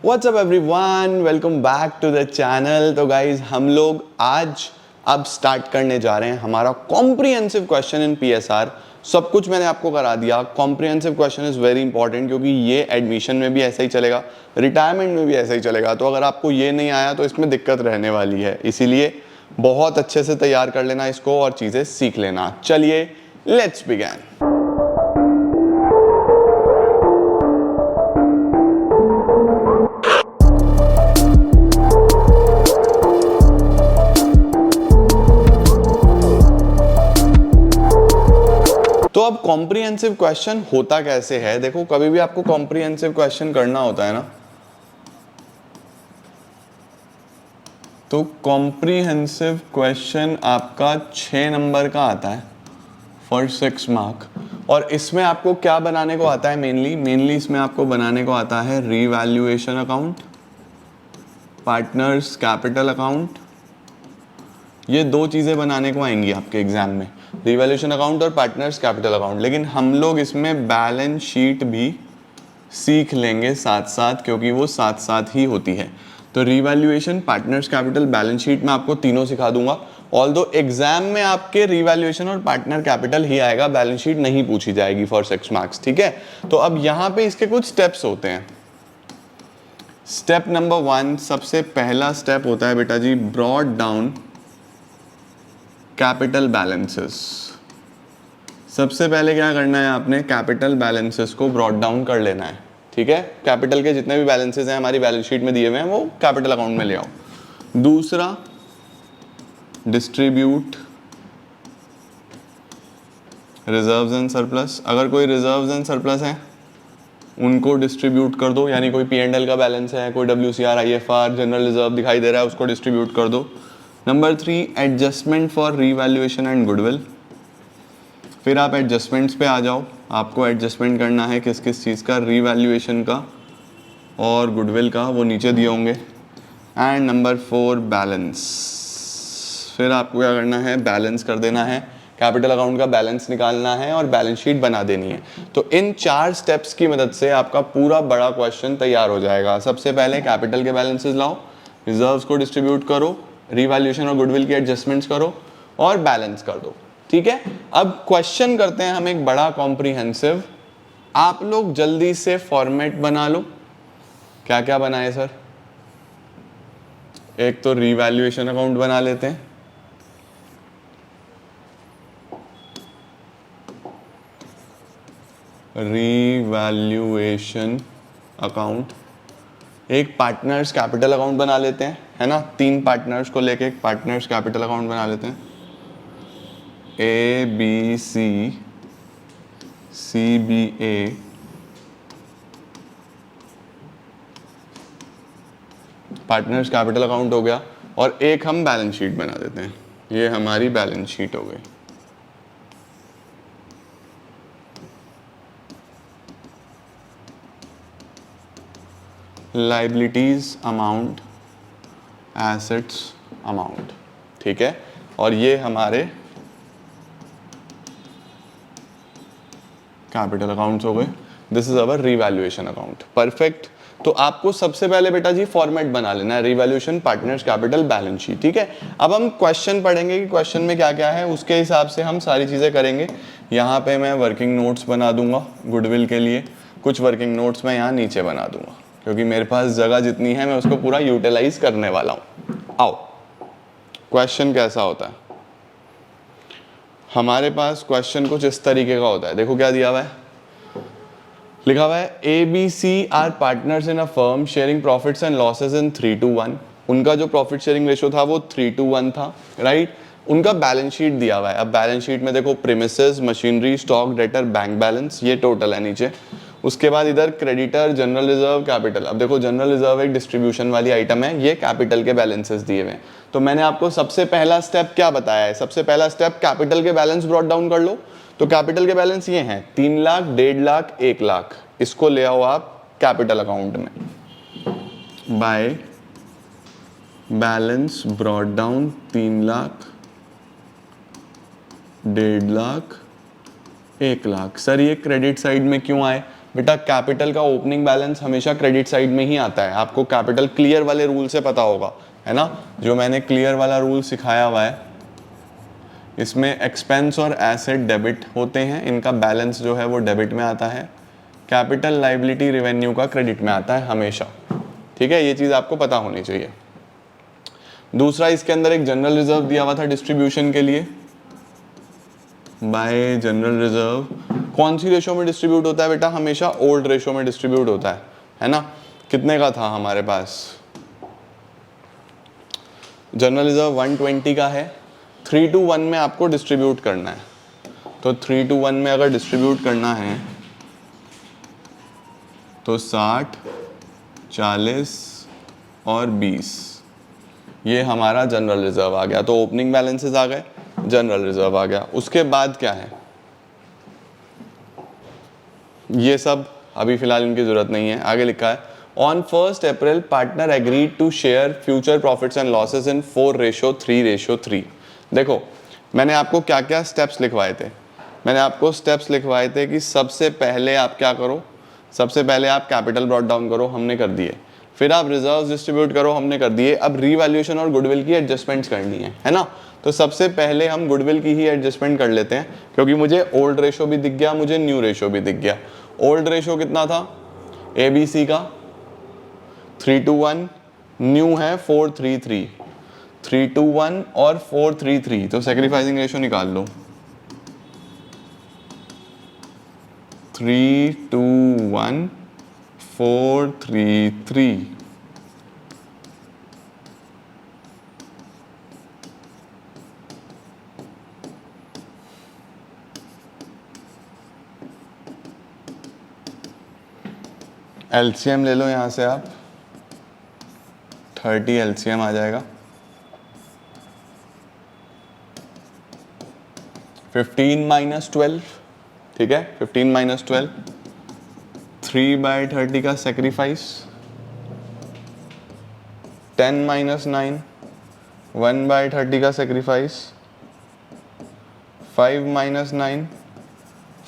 What's up everyone, welcome back to the channel. तो guys हम लोग आज अब स्टार्ट करने जा रहे हैं हमारा कॉम्प्रिहेंसिव क्वेश्चन इन पीएसआर। सब कुछ मैंने आपको करा दिया। Comprehensive question is very important क्योंकि ये एडमिशन में भी ऐसा ही चलेगा, रिटायरमेंट में भी ऐसा ही चलेगा। तो अगर आपको ये नहीं आया तो इसमें दिक्कत रहने वाली है, इसीलिए बहुत अच्छे से तैयार कर लेना इसको और चीज़ें सीख लेना। चलिए लेट्स बिगिन। तो अब कॉम्प्रिहेंसिव क्वेश्चन होता कैसे है, देखो कभी भी आपको कॉम्प्रिहेंसिव क्वेश्चन करना होता है ना, तो कॉम्प्रिहेंसिव क्वेश्चन आपका 6 नंबर का आता है फॉर 6 मार्क। और इसमें आपको क्या बनाने को आता है, मेनली इसमें आपको बनाने को आता है revaluation account, partners capital account. ये दो चीज़ें बनाने को आएंगी आपके एग्जाम में, रिवैल्यूएशन अकाउंट और पार्टनर्स कैपिटल अकाउंट। लेकिन हम लोग इसमें बैलेंस शीट भी सीख लेंगे साथ साथ, क्योंकि वो साथ साथ ही होती है। तो revaluation, partners capital, balance sheet में आपको तीनों सिखा दूंगा। ऑल्दो एग्जाम में आपके रिवैल्यूएशन और पार्टनर कैपिटल ही आएगा, बैलेंस शीट नहीं पूछी जाएगी फॉर 6 मार्क्स, ठीक है। तो अब यहाँ पे इसके कुछ स्टेप्स होते हैं। स्टेप नंबर 1, सबसे पहला स्टेप होता है बेटा जी, ब्रॉड डाउन कैपिटल बैलेंसेस। सबसे पहले क्या करना है, आपने कैपिटल बैलेंसेस को ब्रॉड डाउन कर लेना है, ठीक है। कैपिटल के जितने भी बैलेंसेस हैं हमारी बैलेंस शीट में दिए हुए हैं वो कैपिटल अकाउंट में ले आओ। दूसरा, डिस्ट्रीब्यूट रिजर्व्स एंड सरप्लस। अगर कोई रिजर्व्स एंड सरप्लस है उनको डिस्ट्रीब्यूट कर दो, यानी कोई P&L का बैलेंस है, कोई WCR, IFR, जनरल रिजर्व दिखाई दे रहा है, उसको डिस्ट्रीब्यूट कर दो। Number 3, adjustment for revaluation and goodwill. फिर आप एडजस्टमेंट्स पे आ जाओ, आपको एडजस्टमेंट करना है किस किस चीज़ का, रीवैल्यूएशन का और गुडविल का, वो नीचे दिए होंगे। And number 4, balance. फिर आपको क्या करना है, बैलेंस कर देना है, कैपिटल अकाउंट का बैलेंस निकालना है और बैलेंस शीट बना देनी है। तो इन 4 स्टेप्स की मदद से आपका पूरा बड़ा क्वेश्चन तैयार हो जाएगा। सबसे पहले कैपिटल के बैलेंसेस लाओ, रिजर्व्स को डिस्ट्रीब्यूट करो, रिवैल्यूएशन और गुडविल की एडजस्टमेंट्स करो और बैलेंस कर दो, ठीक है। अब क्वेश्चन करते हैं हम एक बड़ा कॉम्प्रिहेंसिव। आप लोग जल्दी से फॉर्मेट बना लो। क्या क्या बनाए सर? एक तो रीवैल्यूएशन अकाउंट बना लेते हैं, रीवैल्यूएशन अकाउंट। एक पार्टनर्स कैपिटल अकाउंट बना लेते हैं, है ना। 3 पार्टनर्स को लेके एक पार्टनर्स कैपिटल अकाउंट बना लेते हैं। ABC, CBA, partners capital account हो गया। और एक हम बैलेंस शीट बना देते हैं, ये हमारी बैलेंस शीट हो गई। लाइबिलिटीज अमाउंट, एसेट्स अमाउंट, ठीक है। और ये हमारे कैपिटल अकाउंट्स हो गए। This is our revaluation account, perfect. तो आपको सबसे पहले बेटा जी फॉर्मेट बना लेना है, revaluation, partners capital, balance sheet, ठीक है। अब हम क्वेश्चन पढ़ेंगे कि क्वेश्चन में क्या क्या है, उसके हिसाब से हम सारी चीज़ें करेंगे। यहाँ पे मैं वर्किंग नोट्स बना दूंगा गुडविल के लिए, कुछ वर्किंग नोट्स मैं यहाँ नीचे बना दूंगा, क्योंकि मेरे पास जगह जितनी है मैं उसको पूरा यूटिलाइज करने वाला हूँ। आओ, क्वेश्चन कैसा होता है हमारे पास, क्वेश्चन कुछ इस तरीके का होता है। देखो क्या दिया हुआ है, लिखा हुआ है ABC are partners in a firm sharing profits and losses in 3:1। उनका जो प्रॉफिट शेयरिंग रेशो था वो 3:1 था, राइट। उनका बैलेंस शीट दिया हुआ है। अब बैलेंस शीट में देखो premises, machinery, stock, debtor, bank balance, ये टोटल है नीचे। उसके बाद इधर क्रेडिटर, जनरल रिजर्व, कैपिटल। अब देखो जनरल रिजर्व एक डिस्ट्रीब्यूशन वाली आइटम है, ये कैपिटल के बैलेंसेस दिए हुए हैं। तो मैंने आपको सबसे पहला स्टेप क्या बताया है, सबसे पहला स्टेप कैपिटल के बैलेंस ब्रॉट डाउन कर लो। तो कैपिटल के बैलेंस ये हैं 3 लाख, 1.5 लाख, 1 लाख। इसको ले आओ आप कैपिटल अकाउंट में। By balance brought down 3 lakh, 1.5 lakh, 1 lakh. Sir ये क्रेडिट साइड में क्यों आए? बेटा कैपिटल का ओपनिंग बैलेंस हमेशा क्रेडिट साइड में ही आता है, आपको कैपिटल क्लियर वाले रूल से पता होगा, है ना, जो मैंने क्लियर वाला रूल सिखाया हुआ है, इसमें एक्सपेंस और एसेट डेबिट होते हैं, इनका बैलेंस जो है वो डेबिट में आता है, कैपिटल लाइबिलिटी रेवेन्यू का क्रेडिट में आता है हमेशा, ठीक है, ये चीज़ आपको पता होनी चाहिए। दूसरा, इसके अंदर एक जनरल रिजर्व दिया हुआ था डिस्ट्रीब्यूशन के लिए, बाय जनरल रिजर्व कौन सी रेशो में डिस्ट्रीब्यूट होता है बेटा, हमेशा ओल्ड रेशो में डिस्ट्रीब्यूट होता है ना, कितने का था हमारे पास, जनरल रिजर्व 120 का है, 3:1 में आपको डिस्ट्रीब्यूट करना है, तो 3:1 में अगर डिस्ट्रीब्यूट करना है तो 60, 40 और 20, ये हमारा जनरल रिजर्व आ गया, तो ओपनिंग बैलेंसेस आ गए, जनरल रिजर्व आ गया। उसके बाद क्या है, ये सब अभी फिलहाल इनकी जरूरत नहीं है, आगे लिखा है on 1 April partner agreed to share future profits and losses in 4:3:3। देखो मैंने आपको क्या क्या स्टेप्स लिखवाए थे, मैंने आपको स्टेप्स लिखवाए थे कि सबसे पहले आप क्या करो, सबसे पहले आप कैपिटल ब्रॉट डाउन करो, हमने कर दिए, फिर आप रिजर्व्स डिस्ट्रीब्यूट करो, हमने कर दिए, अब रीवैल्यूएशन और गुडविल की एडजस्टमेंट्स करनी है ना, तो सबसे पहले हम गुडविल की ही एडजस्टमेंट कर लेते हैं, क्योंकि मुझे ओल्ड रेशो भी दिख गया, मुझे न्यू रेशो भी दिख गया। ओल्ड रेशो कितना था ABC का 3:1, न्यू है 4:3:3, 3:1 और 4:3:3, तो सेक्रीफाइसिंग रेशो निकाल लो, 3:1 4:3:3, LCM ले लो यहाँ से आप, 30 LCM आ जाएगा, 15 - 12, ठीक है, 15 - 12, 3/30 का सेक्रीफाइस, 10 - 9, 1/30 का सेक्रीफाइस, 5 - 9,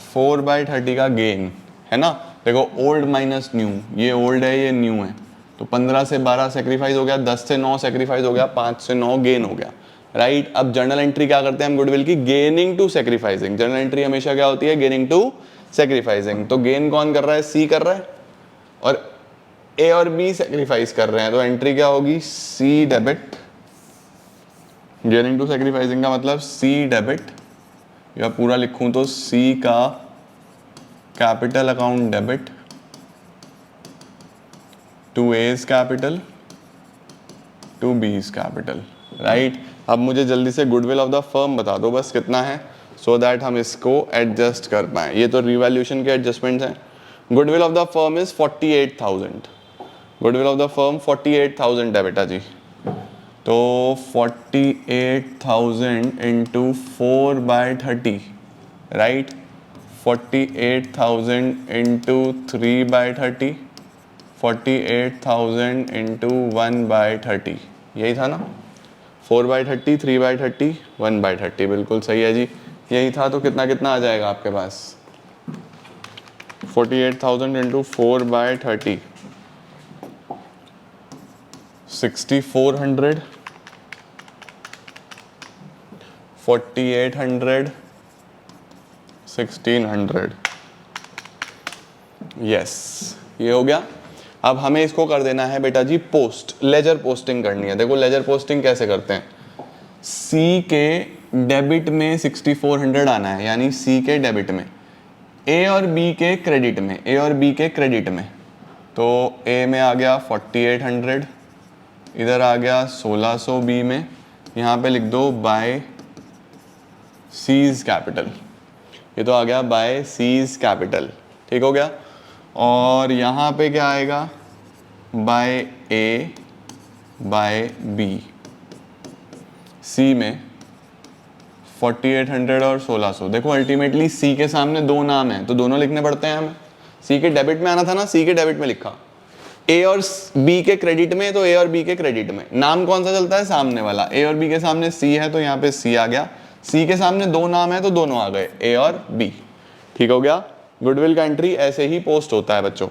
4/30 का गेन, है ना। देखो ओल्ड माइनस न्यू, ये ओल्ड है ये न्यू है, तो 15 से 12 सेक्रीफाइस हो गया, 10 से 9 सेक्रीफाइस हो गया, 5 से 9 गेन हो गया, राइट। अब जर्नल एंट्री क्या करते हैं हम गुडविल की, gaining to sacrificing, journal entry हमेशा क्या होती है, गेनिंग टू सेक्रीफाइसिंग, तो गेन कौन कर रहा है, C कर रहा है, और A और B सेक्रीफाइस कर रहे हैं, तो एंट्री क्या होगी, C debit, gaining to sacrificing का मतलब C डेबिट, या पूरा लिखूं तो C का capital account debit to A's capital to B's capital, right. अब मुझे जल्दी से गुडविल ऑफ द फर्म बता दो बस कितना है, सो दैट हम इसको एडजस्ट कर पाए, ये तो रिवैल्यूएशन के एडजस्टमेंट्स हैं। Goodwill of the firm is 48,000, goodwill of the firm 48,000 है बेटा जी, तो 48,000 इंटू 4/30, राइट, 48,000 इंटू 3/30, 48,000 इंटू 1/30, यही था ना, 4/30, 3/30, 1/30, बिल्कुल सही है जी, यही था। तो कितना कितना आ जाएगा आपके पास, 48,000 इंटू 4/30, 6,400, 4,800, 1,600, यस, ये हो गया। अब हमें इसको कर देना है बेटा जी पोस्ट, लेजर पोस्टिंग करनी है। देखो लेजर पोस्टिंग कैसे करते हैं, सी के डेबिट में 6,400 आना है, यानी सी के डेबिट में, ए और बी के क्रेडिट में, ए और बी के क्रेडिट में, तो ए में आ गया 4,800, इधर आ गया 1,600 बी में, यहाँ पे लिख दो बाय सीज कैपिटल, ये तो आ गया बाय सीज कैपिटल, ठीक हो गया। और यहाँ पे क्या आएगा, बाय ए बाय बी, सी में 4,800 और 1,600। देखो अल्टीमेटली सी के सामने दो नाम हैं तो दोनों लिखने पड़ते हैं हमें, सी के डेबिट में आना था ना, सी के डेबिट में लिखा, ए और बी के क्रेडिट में, तो ए और बी के क्रेडिट में, नाम कौन सा चलता है, सामने वाला, ए और बी के सामने सी है तो यहाँ पे सी आ गया, सी के सामने दो नाम है तो दोनों आ गए, ए और बी, ठीक हो गया। गुडविल का एंट्री ऐसे ही पोस्ट होता है बच्चों।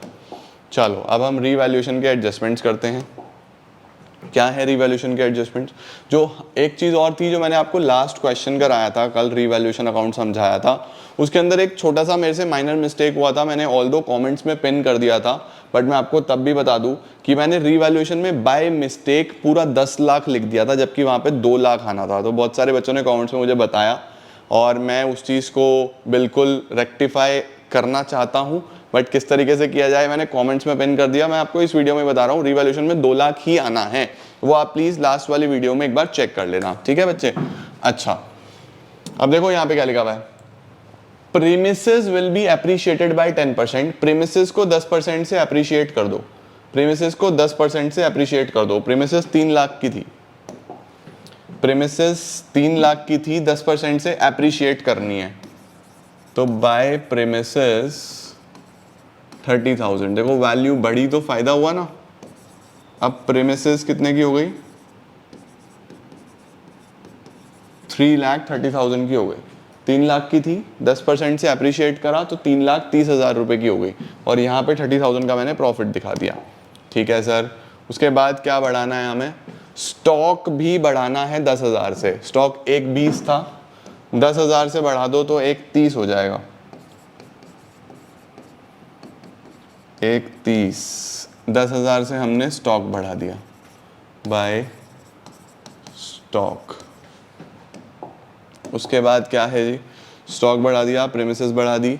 चलो अब हम रीवैल्यूएशन के एडजस्टमेंट्स करते हैं। क्या है रीवैल्यूएशन के एडजस्टमेंट्स? जो एक चीज़ और थी जो मैंने आपको लास्ट क्वेश्चन कराया था, कल रीवैल्यूएशन अकाउंट समझाया था, उसके अंदर एक छोटा सा मेरे से माइनर मिस्टेक हुआ था। मैंने ऑल दो कॉमेंट्स में पिन कर दिया था, बट मैं आपको तब भी बता दूं कि मैंने रीवैल्यूएशन में बाय मिस्टेक पूरा 10 लाख लिख दिया था, जबकि वहाँ पे 2 लाख आना था। तो बहुत सारे बच्चों ने कॉमेंट्स में मुझे बताया और मैं उस चीज़ को बिल्कुल रेक्टिफाई करना चाहता हूँ, बट किस तरीके से किया जाए मैंने कमेंट्स में पिन कर दिया। मैं आपको इस वीडियो में बता रहा हूँ रीवैल्यूएशन में 2 लाख ही आना है, वो आप प्लीज़ लास्ट वाली वीडियो में एक बार चेक कर लेना, ठीक है बच्चे। अच्छा अब देखो यहाँ पे क्या लिखा हुआ है, premises will be appreciated by 10%। Premises को 10% से एप्रिशिएट कर दो, प्रीमिसेस को 10% से एप्रिशिएट कर दो। प्रीमिसेस 3 लाख की थी, प्रीमिसेस 3 लाख की थी, 10% से एप्रिशिएट करनी है, तो बाय प्रीमिसेस 30,000। देखो वैल्यू बढ़ी तो फायदा हुआ ना। अब प्रीमिसेस कितने की हो गई? 3,30,000 की हो गई। 3 लाख की थी, 10% से अप्रिशिएट करा तो 3,30,000 रुपए की हो गई, और यहाँ पे 30,000 का मैंने प्रॉफिट दिखा दिया, ठीक है सर। उसके बाद क्या बढ़ाना है हमें? स्टॉक भी बढ़ाना है 10,000 से। स्टॉक एक 20 था, 10,000 से बढ़ा दो तो एक 30 हो जाएगा, एक 30। 10,000 से हमने स्टॉक बढ़ा दिया बाय स्टॉक। उसके बाद क्या है जी? स्टॉक बढ़ा दिया, प्रीमिसेस बढ़ा दी।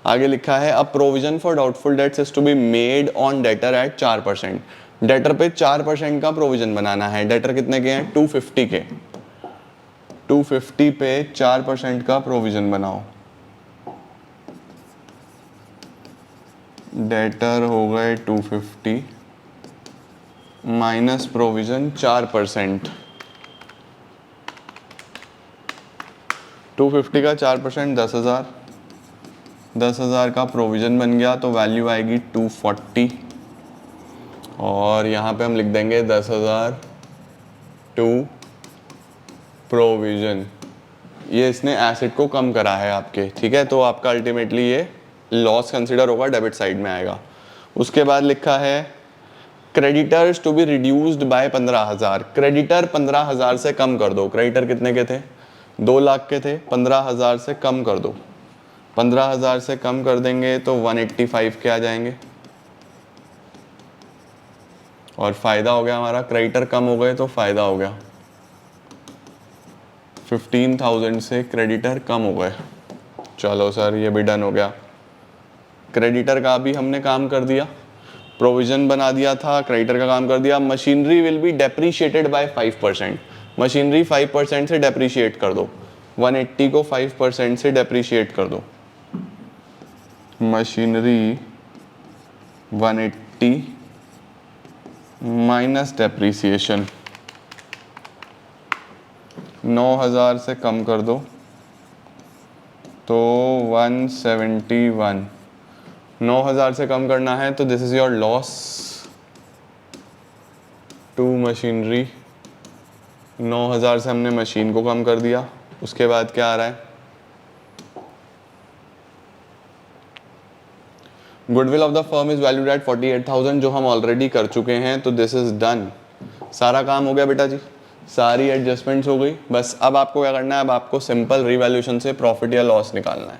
आगे लिखा है a provision for doubtful debts is to be made on debtor at 4%। Debtor पे 4% का प्रोविजन बनाना है। डेटर कितने के हैं? 250 के। 250 पे 4% का प्रोविजन बनाओ। डेटर हो गए 250 माइनस प्रोविजन 4%। 250 का 4% 10,000, 10,000 का प्रोविजन बन गया तो वैल्यू आएगी 240, और यहाँ पे हम लिख देंगे 10,000 टू प्रोविजन। ये इसने एसेट को कम करा है आपके, ठीक है। तो आपका अल्टीमेटली ये लॉस कंसिडर होगा, डेबिट साइड में आएगा। उसके बाद लिखा है creditors to be reduced by 15,000। Creditor 15,000 से कम कर दो। क्रेडिटर कितने के थे? 2 लाख के थे, 15,000 से कम कर दो। 15,000 से कम कर देंगे तो 185 के आ जाएंगे, और फायदा हो गया हमारा। क्रेडिटर कम हो गए तो फायदा हो गया, 15,000 से क्रेडिटर कम हो गए। चलो सर ये भी डन हो गया। क्रेडिटर का भी हमने काम कर दिया, प्रोविजन बना दिया था, क्रेडिटर का काम कर दिया। Machinery will be depreciated by 5%। Machinery 5% से डेप्रीशिएट कर दो। 180 को 5% से डेप्रीशिएट कर दो। मशीनरी 180 माइनस डेप्रीसिएशन 9,000 से कम कर दो तो 171। 9,000 से कम करना है तो this is your loss to machinery. 9,000 से हमने मशीन को कम कर दिया। उसके बाद क्या आ रहा है? Goodwill of the firm is valued at 48,000, जो हम ऑलरेडी कर चुके हैं, तो दिस इज डन। सारा काम हो गया बेटा जी, सारी एडजस्टमेंट्स हो गई। बस अब आपको क्या करना है? अब आपको सिंपल रिवैल्यूएशन से प्रॉफिट या लॉस निकालना है।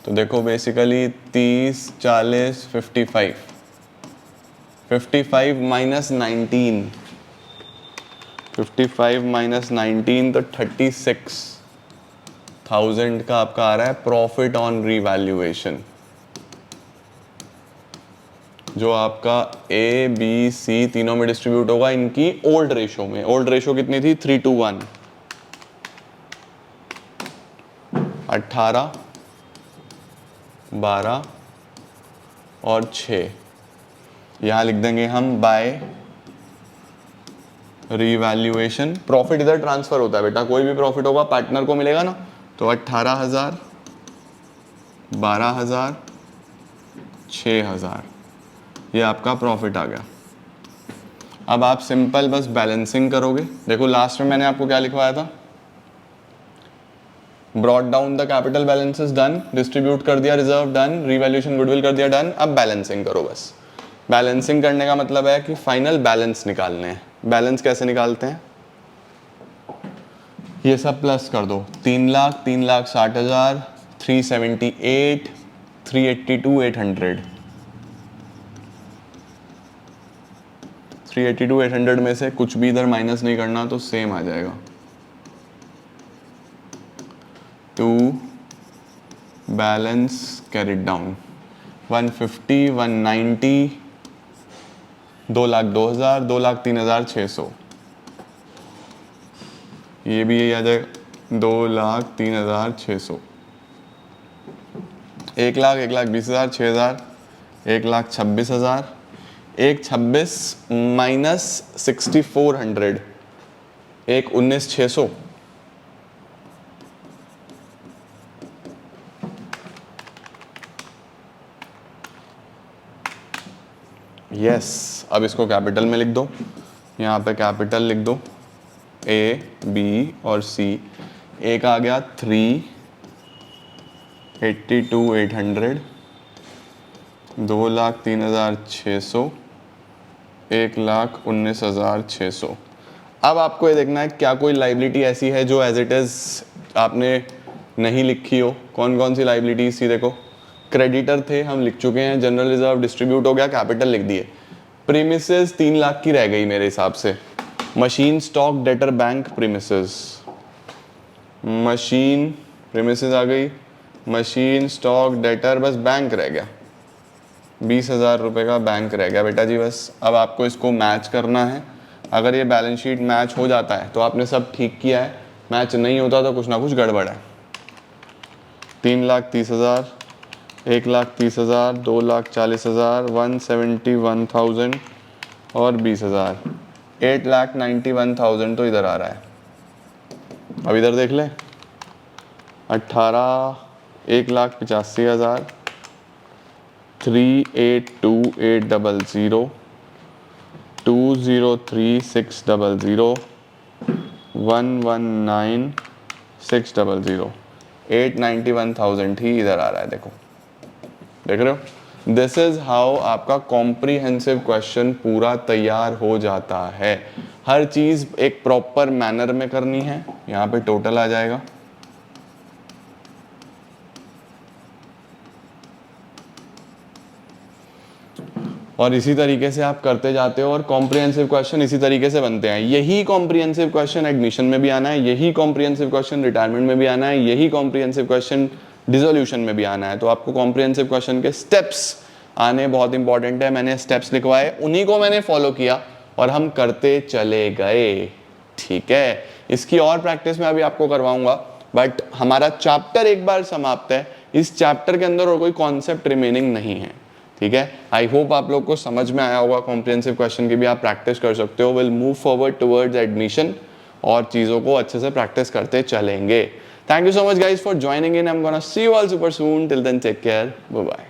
तो देखो बेसिकली 30, 40, 55, 55 माइनस 19, 55 माइनस 19 तो 36,000 का आपका आ रहा है प्रॉफिट ऑन रिवैल्यूएशन, जो आपका ए बी सी तीनों में डिस्ट्रीब्यूट होगा इनकी ओल्ड रेशो में। ओल्ड रेशो कितनी थी? 3:1। 18, 12 और 6 यहाँ लिख देंगे हम बाय रिवैल्यूएशन। प्रॉफिट इधर ट्रांसफर होता है बेटा, कोई भी प्रॉफिट होगा पार्टनर को मिलेगा ना। तो 18,000, 12,000, 6,000, ये आपका प्रॉफिट आ गया। अब आप सिंपल बस बैलेंसिंग करोगे। देखो लास्ट में मैंने आपको क्या लिखवाया था? Brought down the capital balances done, distribute कर दिया रिजर्व डन, रीवैल्यूएशन गुडविल कर दिया डन। अब बैलेंसिंग करो बस। बैलेंसिंग करने का मतलब है कि फाइनल बैलेंस निकालने हैं। बैलेंस कैसे निकालते हैं, ये सब प्लस कर दो। 3,00,000, 3,60,000, 378, 382, 800। 382, 800 में से कुछ भी इधर माइनस नहीं करना तो सेम आ जाएगा। 2 बैलेंस कैरिड डाउन 150, 190, 2,02,000, 2,03,600। ये भी यही आ जाएगा 2,03,600। 1,00,000, 1,20,000, 6,000, 1,26,000, 1,26 माइनस 6,400, 1,19,600। यस, अब इसको कैपिटल में लिख दो। यहाँ पे कैपिटल लिख दो, ए, बी और सी। एक आ गया 382,800, 2,03,600, 1,19,600। अब आपको ये देखना है क्या कोई लाइबिलिटी ऐसी है जो एज इट इज़ आपने नहीं लिखी हो। कौन कौन सी लाइबिलिटी सी देखो, क्रेडिटर थे हम लिख चुके हैं, जनरल रिजर्व डिस्ट्रीब्यूट हो गया, कैपिटल लिख दिए। प्रीमिसेस 3,00,000 की रह गई मेरे हिसाब से। Machine stock debtor bank premises, machine premises आ गई, मशीन स्टॉक डेटर, बस बैंक रह गया। 20,000 रुपये का बैंक रह गया बेटा जी बस। अब आपको इसको मैच करना है। अगर ये बैलेंस शीट मैच हो जाता है तो आपने सब ठीक किया है, मैच नहीं होता तो कुछ ना कुछ गड़बड़ है। 3,30,000, 1,30,000, 2,40,000, 171,000 और 20,000, 8,91,000 तो इधर आ रहा है। अब इधर देख ले, 18, 1,85,000, 382,800, 203,600, 119,600, 891,000 ही इधर आ रहा है। देखो, देख रहे हो, दिस इज हाउ आपका कॉम्प्रिहेंसिव क्वेश्चन पूरा तैयार हो जाता है। हर चीज एक प्रॉपर मैनर में करनी है। यहाँ पे टोटल आ जाएगा, और इसी तरीके से आप करते जाते हो और कॉम्प्रिहेंसिव क्वेश्चन इसी तरीके से बनते हैं। यही कॉम्प्रिहेंसिव क्वेश्चन एडमिशन में भी आना है, यही कॉम्प्रिहेंसिव क्वेश्चन रिटायरमेंट में भी आना है, यही कॉम्प्रिहेंसिव क्वेश्चन डिसोल्यूशन में भी आना है। तो आपको कॉम्प्रिहेंसिव क्वेश्चन के स्टेप्स आने बहुत इंपॉर्टेंट है। मैंने स्टेप्स लिखवाए, उन्हीं को मैंने फॉलो किया और हम करते चले गए। ठीक है, इसकी और प्रैक्टिस मैं अभी आपको करवाऊंगा, बट हमारा चैप्टर एक बार समाप्त है। इस चैप्टर के अंदर और कोई कॉन्सेप्ट रिमेनिंग नहीं है। ठीक है, आई होप आप लोग को समझ में आया होगा। कॉम्प्रिहेंसिव क्वेश्चन की भी आप प्रैक्टिस कर सकते हो। Will move forward towards admission और चीज़ों को अच्छे से प्रैक्टिस करते चलेंगे। Thank you so much guys for joining in. I am gonna see you all super soon. Till then take care, bye bye.